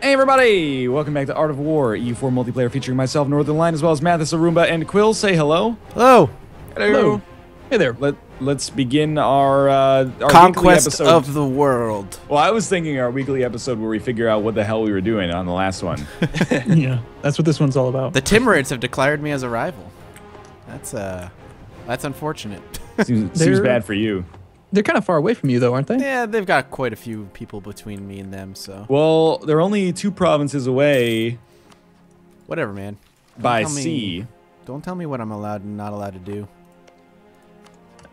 Hey everybody! Welcome back to Art of War, EU4 multiplayer featuring myself, Northernlion, as well as Mathis, Arumba, and Quill. Say hello. Hello. Hello. Hey there. Let's begin our Conquest weekly episode of the world. Well, I was thinking our weekly episode where we figure out what the hell we were doing on the last one. Yeah, that's what this one's all about. The Timurids have declared me as a rival. That's unfortunate. Seems bad for you. They're kind of far away from you, though, aren't they? Yeah, they've got quite a few people between me and them, so. Well, they're only 2 provinces away. Whatever, man. By sea. Don't tell me what I'm allowed and not allowed to do.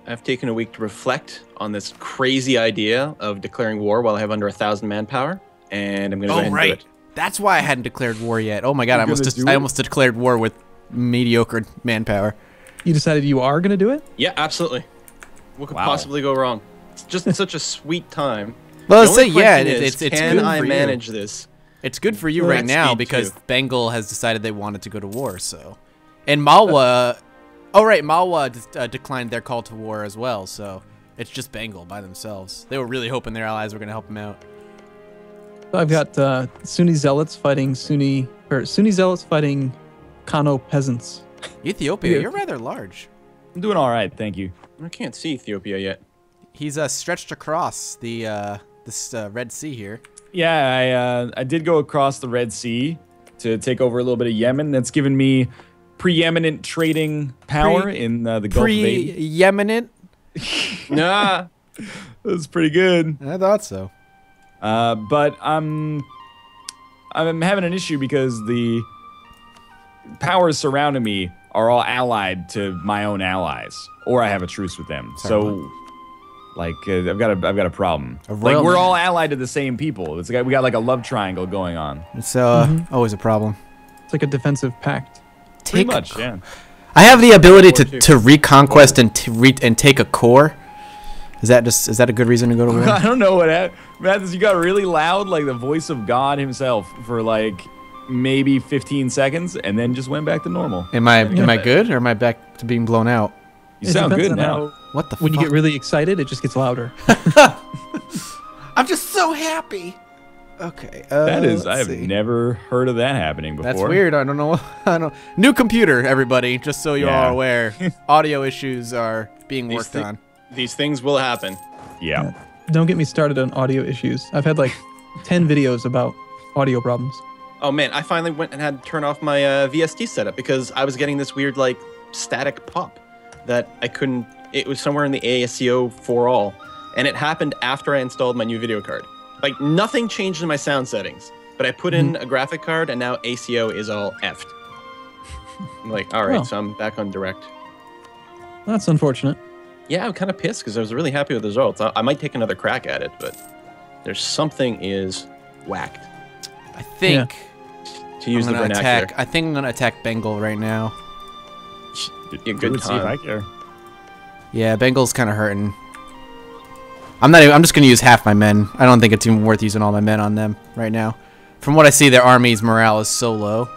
I've taken a week to reflect on this crazy idea of declaring war while I have under 1,000 manpower, and I'm going to go ahead and do it. That's why I hadn't declared war yet. Oh my god, I almost declared war with mediocre manpower. You decided you are going to do it? Yeah, absolutely. What could possibly go wrong? It's just such a sweet time. Well, let's say, yeah, it's good can I for manage this? It's good for you right now because Bengal has decided they wanted to go to war, so. And Malwa, oh right, Malwa declined their call to war as well, so it's just Bengal by themselves. They were really hoping their allies were going to help them out. I've got Sunni zealots fighting Sunni zealots fighting Kano peasants. Ethiopia, you're rather large. I'm doing all right, thank you. I can't see Ethiopia yet. He's stretched across the this Red Sea here. Yeah, I did go across the Red Sea to take over a little bit of Yemen. That's given me preeminent trading power in the Gulf of Aden. Preeminent? Nah. That's pretty good. I thought so. But I'm having an issue because the powers surrounding me are all allied to my own allies, or I have a truce with them. So, like, I've got a problem. Like, we're all allied to the same people. It's like we got like a love triangle going on. It's always a problem. It's like a defensive pact. Pretty much, yeah. I have the ability to reconquest and take a core. Is that a good reason to go to war? I don't know what happened. Mathis, you got really loud, like the voice of God himself, for like maybe 15 seconds, and then just went back to normal. Am I good, or am I back to being blown out? You sound good now. What the? When you get really excited, it just gets louder. I'm just so happy. Okay. That is, I have never heard of that happening before. That's weird. I don't know. New computer, everybody. Just so you are aware, audio issues are being worked on. These things will happen. Yeah. Don't get me started on audio issues. I've had like 10 videos about audio problems. Oh man, I finally went and had to turn off my VST setup because I was getting this weird like static pop that I couldn't. It was somewhere in the ASCO for all, and it happened after I installed my new video card. Like nothing changed in my sound settings, but I put in a graphic card and now ACO is all effed. I'm like, all right, so I'm back on direct. That's unfortunate. Yeah, I'm kind of pissed because I was really happy with the results. I might take another crack at it, but there's something is whacked. I think to use the vernacular. I think I'm gonna attack Bengal right now. A good time. See if I care. Yeah, Bengal's kind of hurting. I'm just gonna use half my men. I don't think it's even worth using all my men on them right now. From what I see, their army's morale is so low.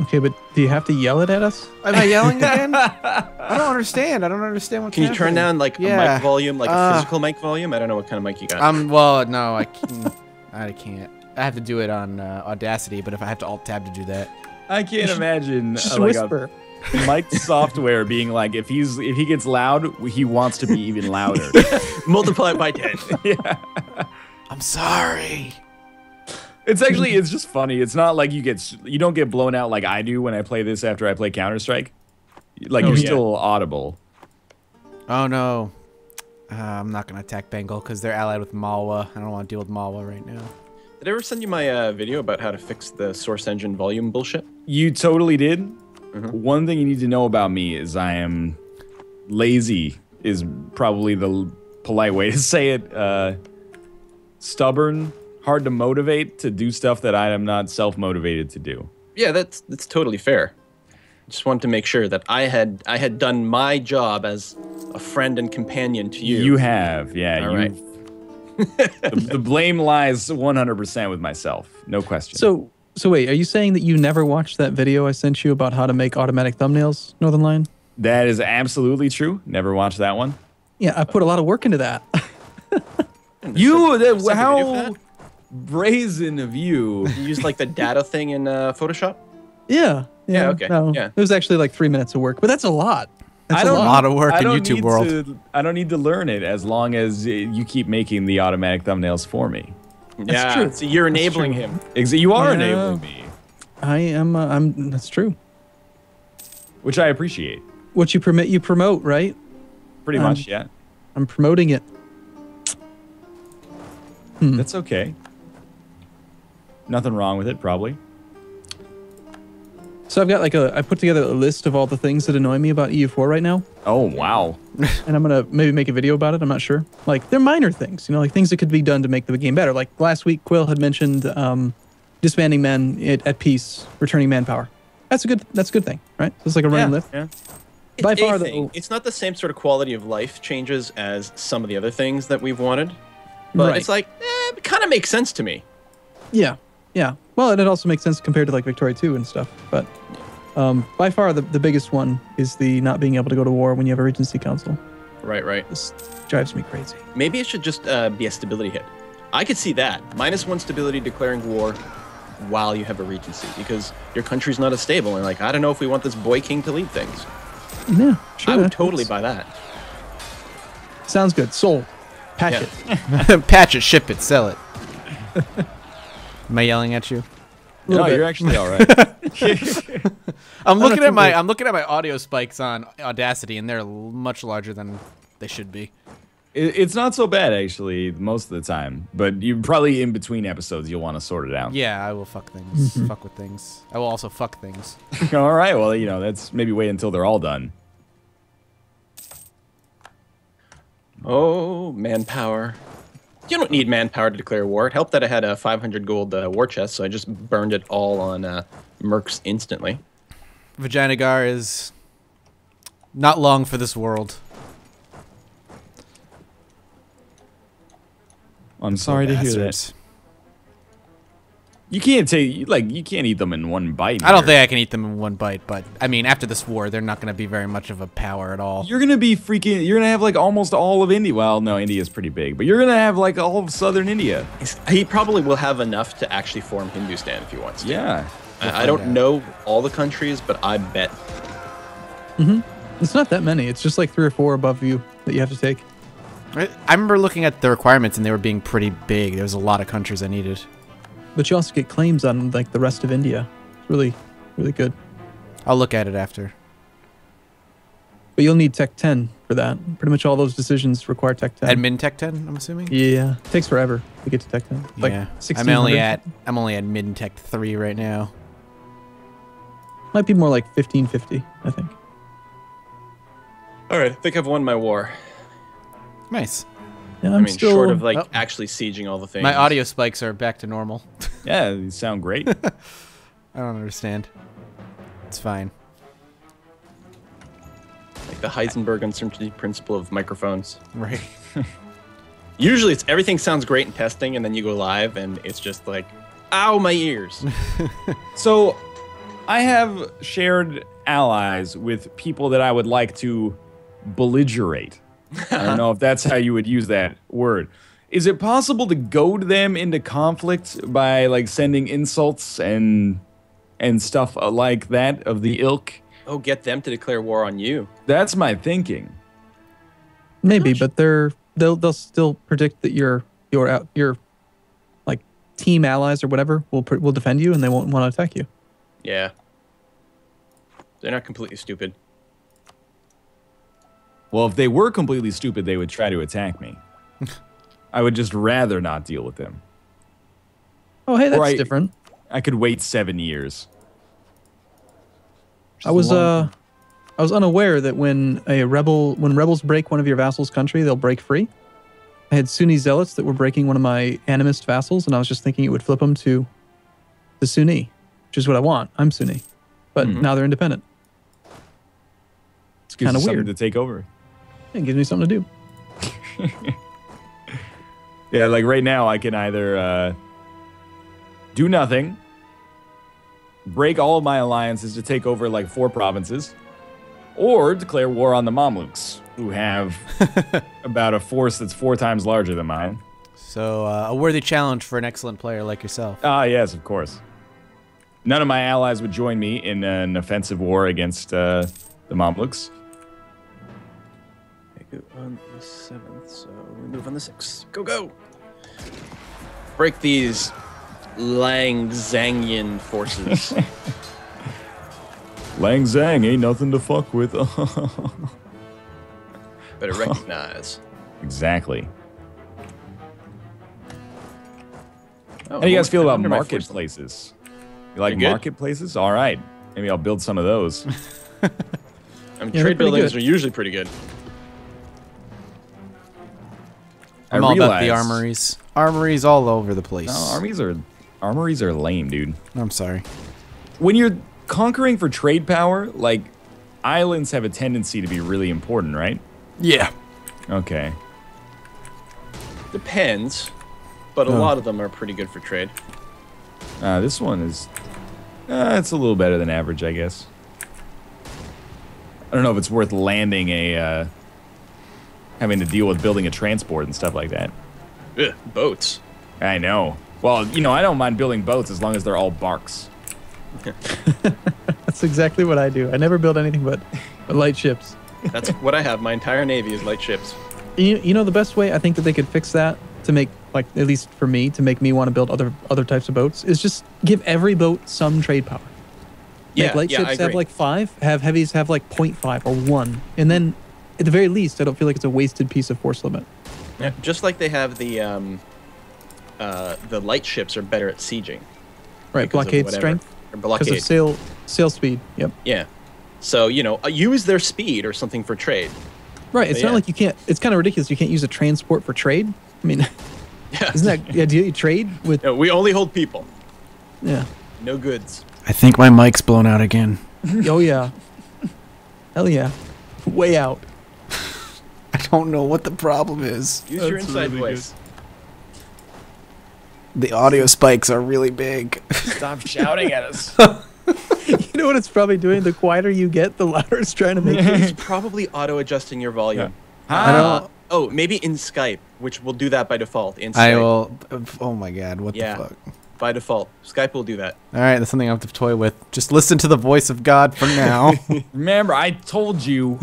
Okay, but do you have to yell it at us? Am I yelling again? I don't understand. I don't understand what's Can you happening. turn down like a mic volume, like a physical mic volume? I don't know what kind of mic you got. Well, no, I can't. I have to do it on Audacity, but if I have to Alt-Tab to do that. I can't imagine Just like whisper. a mic software being like, if he gets loud, he wants to be even louder. Multiply it by 10. Yeah. I'm sorry. It's just funny. It's not like you don't get blown out like I do when I play this after I play Counter-Strike. Like you're still audible. Oh no. I'm not gonna attack Bengal because they're allied with Malwa. I don't want to deal with Malwa right now. Did I ever send you my video about how to fix the source engine volume bullshit? You totally did. One thing you need to know about me is I am lazy, is probably the polite way to say it. Stubborn, hard to motivate to do stuff that I am not self-motivated to do. Yeah, that's totally fair. Just wanted to make sure that I had done my job as a friend and companion to you. You have, yeah. All right. The blame lies 100% with myself, no question. So wait, are you saying that you never watched that video I sent you about how to make automatic thumbnails, Northernlion? That is absolutely true. Never watched that one. Yeah, I put a lot of work into that. brazen of you. You used like the data thing in Photoshop? Yeah. Yeah, okay. No, Yeah. it was actually like 3 minutes of work, but that's a lot. That's a lot of work I in don't YouTube need world. I don't need to learn it as long as you keep making the automatic thumbnails for me. Yeah, true. so you're enabling him. You are Yeah. enabling me, I am. That's true. which I appreciate. What you permit, you promote, right? Pretty much, yeah. I'm promoting it. That's okay. Nothing wrong with it, probably. So I've got like I put together a list of all the things that annoy me about EU4 right now, Oh, wow. and I'm gonna maybe make a video about it. I'm not sure. Like they're minor things, you know, like things that could be done to make the game better. Like last week, Quill had mentioned disbanding men at peace, returning manpower. That's a good thing, right? So it's like a running list. Yeah. By It's far, a thing. It's not the same sort of quality of life changes as some of the other things that we've wanted, but Right. it's like, it kind of makes sense to me. Yeah. Well, and it also makes sense compared to like Victoria 2 and stuff. But by far, the biggest one is the not being able to go to war when you have a Regency Council. Right. This drives me crazy. Maybe it should just be a stability hit. I could see that. -1 stability declaring war while you have a regency, because your country's not as stable. And like, I don't know if we want this boy king to lead things. Yeah, sure. I would totally buy that. Sounds good. Sold. Patch Yeah. it. Patch it, ship it, sell it. Am I yelling at you? No, bit. you're actually all right. I'm looking too at my big. I'm looking at my audio spikes on Audacity, and they're much larger than they should be. It's not so bad, actually, most of the time. But you probably in between episodes, you'll want to sort it out. Yeah, I will fuck things. Fuck with things. I will also fuck things. All right, well, you know, that's maybe wait until they're all done. Oh, manpower. You don't need manpower to declare war. It helped that I had a 500 gold war chest, so I just burned it all on mercs instantly. Vaginagar is not long for this world. I'm sorry to hear that. Bastards. You can't you can't eat them in one bite. I don't here. think I can eat them in one bite, but I mean, after this war, they're not going to be very much of a power at all. You're gonna be freaking. You're gonna have like almost all of India. Well, no, India's pretty big, but you're gonna have like all of southern India. He probably will have enough to actually form Hindustan if he wants to. Yeah. I don't know all the countries, but I bet. It's not that many. It's just like 3 or 4 above you that you have to take. I remember looking at the requirements, and they were being pretty big. There was a lot of countries I needed. But you also get claims on like the rest of India. It's really, really good. I'll look at it after. But you'll need Tech 10 for that. Pretty much all those decisions require Tech 10. Admin Tech 10, I'm assuming. Yeah, it takes forever to get to Tech 10. Like Yeah, 1600. I'm only at Mid Tech 3 right now. Might be more like 1550, I think. All right, I think I've won my war. Nice. Yeah, I I'm mean, still short of like Oh. actually sieging all the things. My audio spikes are back to normal. Yeah, you sound great. I don't understand. It's fine. Like the Heisenberg uncertainty principle of microphones. Right. Usually, it's everything sounds great in testing, and then you go live, and it's just like, ow, my ears. So, I have shared allies with people that I would like to belligerate. I don't know if that's how you would use that word. Is it possible to goad them into conflict by like sending insults and stuff like that of the ilk? Oh, get them to declare war on you. That's my thinking. maybe, but they'll still predict that your like team allies or whatever will defend you, and they won't want to attack you. Yeah. They're not completely stupid. Well, if they were completely stupid, they would try to attack me. I would just rather not deal with them. Oh, hey, that's Right. different. I could wait 7 years. I was unaware that when rebels break one of your vassals' country, they'll break free. I had Sunni zealots that were breaking one of my animist vassals, and I was just thinking it would flip them to the Sunni, which is what I want. I'm Sunni, but now they're independent. It's kind of weird. To take over. It gives me something to do. Yeah, like right now, I can either do nothing, break all of my alliances to take over like 4 provinces, or declare war on the Mamluks, who have about a force that's 4 times larger than mine. So a worthy challenge for an excellent player like yourself. Ah, yes, of course. None of my allies would join me in an offensive war against the Mamluks. I go on the 7th, so we move on the 6th. Go, go! Break these Langzangian forces. Lang Zhang ain't nothing to fuck with. Better recognize. Exactly. Oh, How do you guys feel about under my force marketplaces? You like They're good. marketplaces? All right. Maybe I'll build some of those. I mean, Yeah, they're trade pretty buildings good. are usually pretty good. I'm I all about the realize- armories. Armories all over the place. No, armories are lame, dude. I'm sorry. When you're conquering for trade power, like, islands have a tendency to be really important, right? Yeah. Okay. Depends, but a lot of them are pretty good for trade. This one is... it's a little better than average, I guess. I don't know if it's worth landing a... having to deal with building a transport and stuff like that. Ugh, boats. I know. Well, you know, I don't mind building boats as long as they're all barks. That's exactly what I do. I never build anything but light ships. That's what I have. My entire navy is light ships. You know the best way I think that they could fix that to make, like, at least for me, to make me want to build other types of boats is just give every boat some trade power. Make light I ships have agree. like 5, have heavies have like 0.5 or 1, and then at the very least, I don't feel like it's a wasted piece of force limit. Yeah, just like they have the light ships are better at sieging. Right, because of blockade whatever. strength Or because blockade. of sail speed. Yep. Yeah. So, you know, use their speed or something for trade. Right. It's Yeah. not like you can't. It's kind of ridiculous. You can't use a transport for trade. I mean, Yeah. isn't that the idea? You trade with. No, we only hold people, Yeah. no goods. I think my mic's blown out again. Oh yeah. Hell yeah. Way out. I don't know what the problem is. Use your That's inside really voice. The audio spikes are really big. Stop shouting at us. You know what it's probably doing? The quieter you get, the louder it's trying to make it. It's probably auto-adjusting your volume. I don't. Oh, maybe in Skype, which will do that by default. In Skype, I will. Oh my god! What Yeah. the fuck? by default. Skype will do that. All right, that's something I have to toy with. Just listen to the voice of God for now. Remember, I told you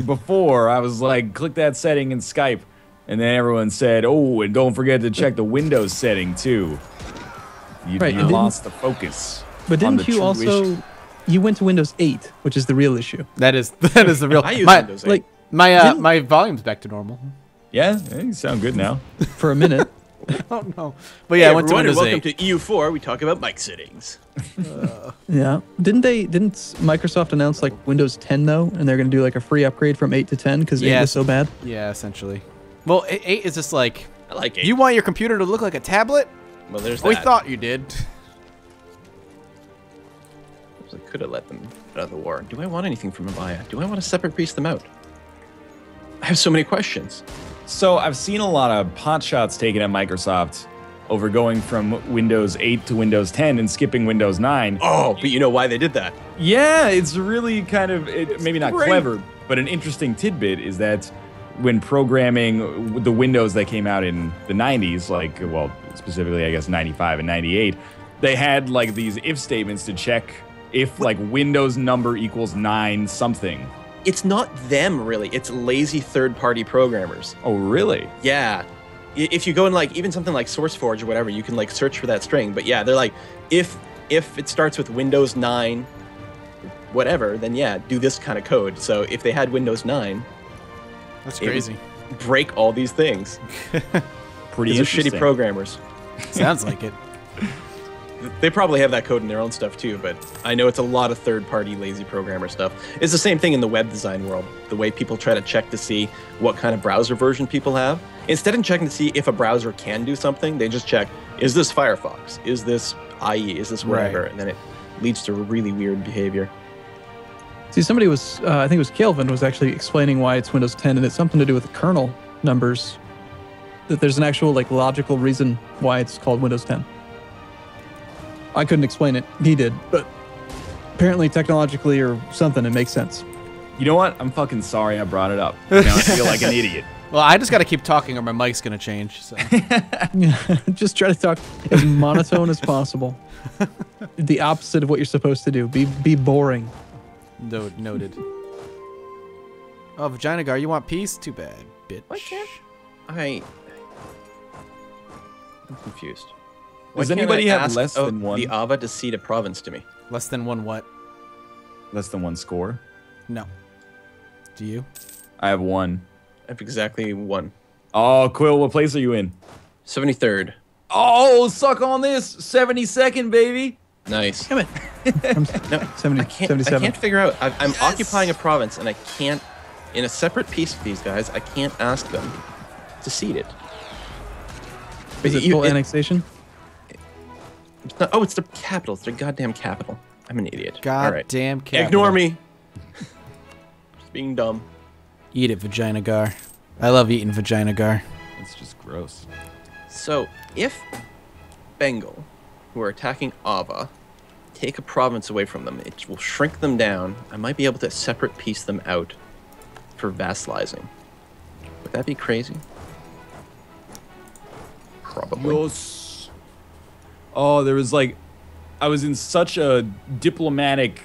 before, I was like, click that setting in Skype. And then everyone said, oh, and don't forget to check the Windows setting, too. You, Right, you and lost the focus. But on the didn't you true also... issue. You went to Windows 8, which is the real issue. that is the real. I use my, Windows 8. Like, my volume's back to normal. Yeah, you sound good now. for a minute. Oh no! But yeah, I went to everyone, and Windows 8. welcome to EU4. We talk about mic settings. Yeah. Didn't Microsoft announce like Windows 10 though, and they're going to do like a free upgrade from 8 to 10 because 8 Yes. was so bad? Yeah, essentially. Well, 8 is just like, I like it. you want your computer to look like a tablet? Well, there's We that. thought you did. I could have let them out of the war. Do I want anything from Avaya? Do I want to separate piece them out? I have so many questions. So I've seen a lot of pot shots taken at Microsoft over going from Windows 8 to Windows 10 and skipping Windows 9. Oh, but you know why they did that? Yeah, it's really kind of, maybe not great. clever, but an interesting tidbit is that when programming the Windows that came out in the 90s, like, well, specifically, I guess, 95 and 98, they had, like, these if statements to check if, like, Windows number equals 9 something. It's not them, really. It's lazy third-party programmers. Oh, really? Yeah. If you go in, like, even something like SourceForge or whatever, you can, like, search for that string. But, yeah, they're like, if it starts with Windows 9, whatever, then, yeah, do this kind of code. So if they had Windows 9, That's it would crazy. break all these things. Pretty These are shitty interesting. programmers. Sounds like it. They probably have that code in their own stuff too, but I know it's a lot of third-party lazy programmer stuff. It's the same thing in the web design world. The way people try to check to see what kind of browser version people have. Instead of checking to see if a browser can do something, they just check, is this Firefox? Is this IE? Is this whatever? Right. And then it leads to really weird behavior. See, somebody was, I think it was Kelvin, was actually explaining why it's Windows 10, and it's something to do with the kernel numbers. That there's an actual like logical reason why it's called Windows 10. I couldn't explain it. He did, but apparently technologically or something, it makes sense. You know what? I'm fucking sorry I brought it up. Now I feel like an idiot. Well, I just got to keep talking or my mic's going to change. So. Just try to talk as monotone as possible. The opposite of what you're supposed to do. Be boring. Noted. Oh, Vagina Gar, you want peace? Too bad, bitch. Why can't I'm confused. Does anybody have less than one? The Ava to cede a province to me? Less than one what? Less than one score? No. Do you? I have one. I have exactly one. Oh, Quill, what place are you in? 73rd. Oh, suck on this. 72nd, baby. Nice. Damn it. No, 70, I 77. can't figure out. I'm occupying a province, and I can't, in a separate piece with these guys, I can't ask them to cede it. Is it full annexation? It's not, oh, it's the capital. It's their goddamn capital. I'm an idiot. Goddamn capital. Ignore me. Just being dumb. Eat it, Vagina Gar. I love eating Vagina Gar. It's just gross. So, if Bengal, who are attacking Ava, take a province away from them, it will shrink them down. I might be able to separate piece them out for vassalizing. Would that be crazy? Probably. Yes. Oh, there was like, I was in such a diplomatic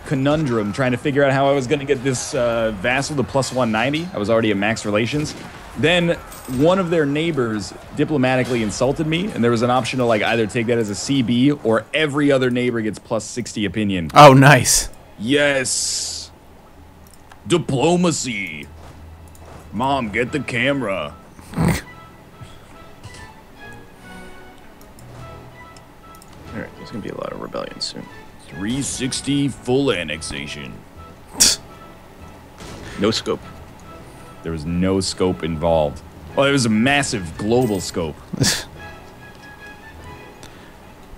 conundrum trying to figure out how I was going to get this vassal to plus 190. I was already at max relations. Then one of their neighbors diplomatically insulted me, and there was an option to like either take that as a CB or every other neighbor gets plus 60 opinion. Oh, nice. Yes. Diplomacy. Mom, get the camera. Alright, there's going to be a lot of rebellion soon. 360 full annexation. No scope. There was no scope involved. Oh, it was a massive global scope.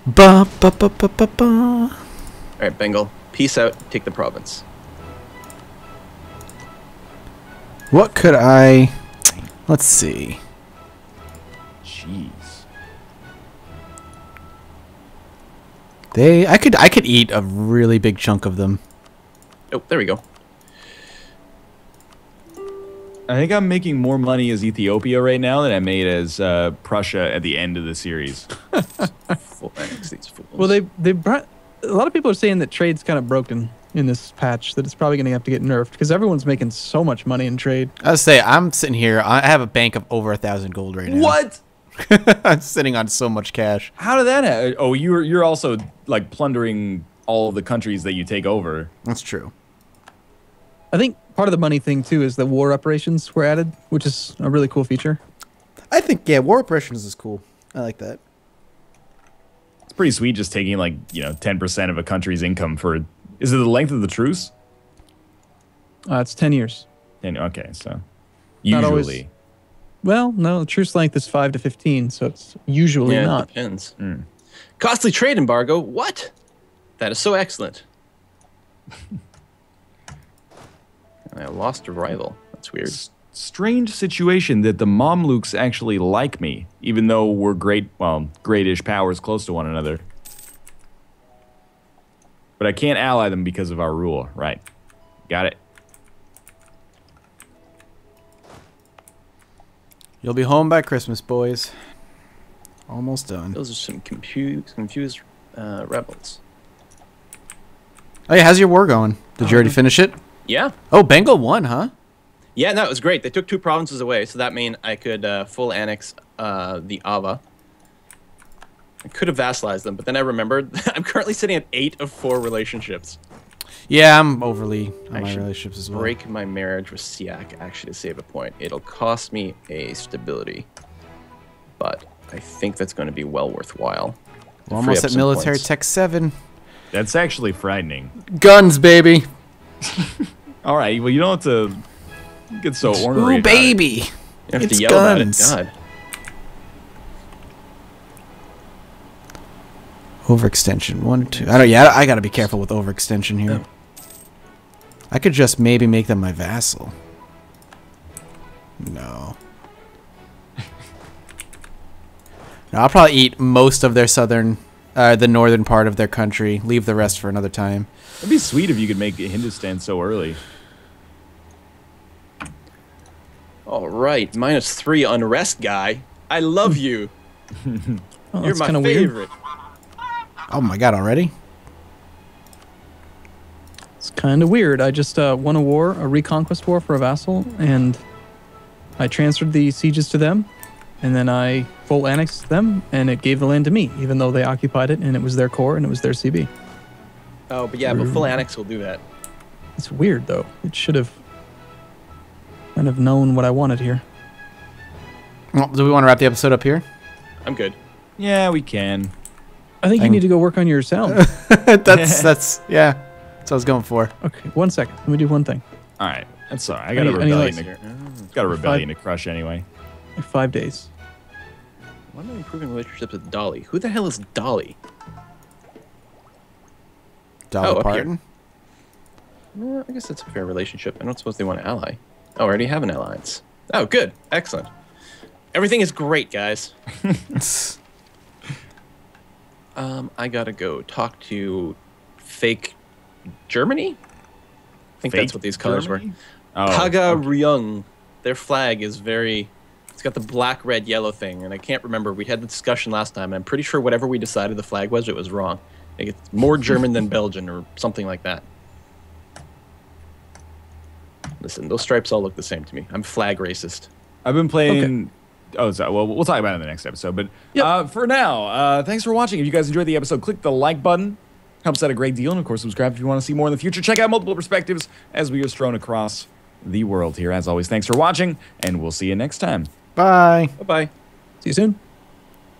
Ba ba ba ba ba ba. Alright, Bengal. Peace out. Take the province. What could I... Let's see. Jeez. I could eat a really big chunk of them. Oh, there we go. I think I'm making more money as Ethiopia right now than I made as Prussia at the end of the series. Full annex these fools. Well, they brought... A lot of people are saying that trade's kind of broken in this patch, that it's probably going to have to get nerfed, because everyone's making so much money in trade. I would say, I'm sitting here, I have a bank of over 1,000 gold right now. What? I'm sitting on so much cash. How did that happen? Oh, you're also like plundering all of the countries that you take over. That's true. I think part of the money thing, too, is that war reparations were added, which is a really cool feature. I think, yeah, war operations is cool. I like that. It's pretty sweet just taking like, 10% of a country's income for... Is it the length of the truce? It's 10 years. Okay, so... Not always. Usually... Well, no, the truce length is 5 to 15, so it's usually not. It depends. Costly trade embargo? What? That is so excellent. I lost a rival. That's weird. Strange situation that the Mamluks actually like me, even though we're great-ish powers close to one another. But I can't ally them because of our rule. Right. Got it. You'll be home by Christmas, boys. Almost done. Those are some confused rebels. Oh yeah, how's your war going? Did you already finish it? Yeah. Oh, Bengal won, huh? Yeah, no, it was great. They took 2 provinces away, so that meant I could full annex the Ava. I could have vassalized them, but then I remembered I'm currently sitting at 8 of 4 relationships. Yeah, I'm overly on I my should relationships as well. break my marriage with Siak actually to save a point. It'll cost me a stability, but I think that's going to be well worthwhile. We're almost at military tech 7. That's actually frightening. Guns, baby. All right, well, you don't have to get so ornery. Ooh, baby. You have It's to yell guns. about it. God. Overextension. 1, 2. I don't. Yeah, I gotta be careful with overextension here. No. I could just maybe make them my vassal. No. No, I'll probably eat most of their the northern part of their country. Leave the rest for another time. It'd be sweet if you could make Hindustan so early. All right, -3 unrest guy. I love you. Well, You're that's my kind of weird. favorite. Oh my god, already? It's kind of weird. I just won a war, a reconquest war for a vassal, and I transferred the sieges to them, and then I full annexed them, and it gave the land to me, even though they occupied it, and it was their core, and it was their CB. Oh, but yeah, but full annex will do that. It's weird, though. It should have kind of known what I wanted here. Well, do we want to wrap the episode up here? I'm good. Yeah, we can. I think you need to go work on your sound. that's yeah. That's what I was going for. Okay, 1 second. Let me do one thing. All right. That's all right. I got a Any rebellion. likes? Got a rebellion to crush anyway. Like 5 days. Why am I improving relationships with Dolly? Who the hell is Dolly? Dolly up Parton. Well, I guess that's a fair relationship. I don't suppose they want to ally. Oh, I already have an alliance. Oh, good. Excellent. Everything is great, guys. I gotta go talk to fake Germany? I think that's what these colors were. Oh, Haga Ryung. Their flag is very... It's got the black, red, yellow thing, and I can't remember. We had the discussion last time, and I'm pretty sure whatever we decided the flag was, it was wrong. Like it's more German than Belgian or something like that. Listen, those stripes all look the same to me. I'm flag racist. I've been playing... Okay. Oh, so, well, we'll talk about it in the next episode. But for now, thanks for watching. If you guys enjoyed the episode, click the like button. Helps out a great deal. And, of course, subscribe if you want to see more in the future. Check out multiple perspectives as we are strewn across the world here. As always, thanks for watching, and we'll see you next time. Bye. Bye-bye. See you soon.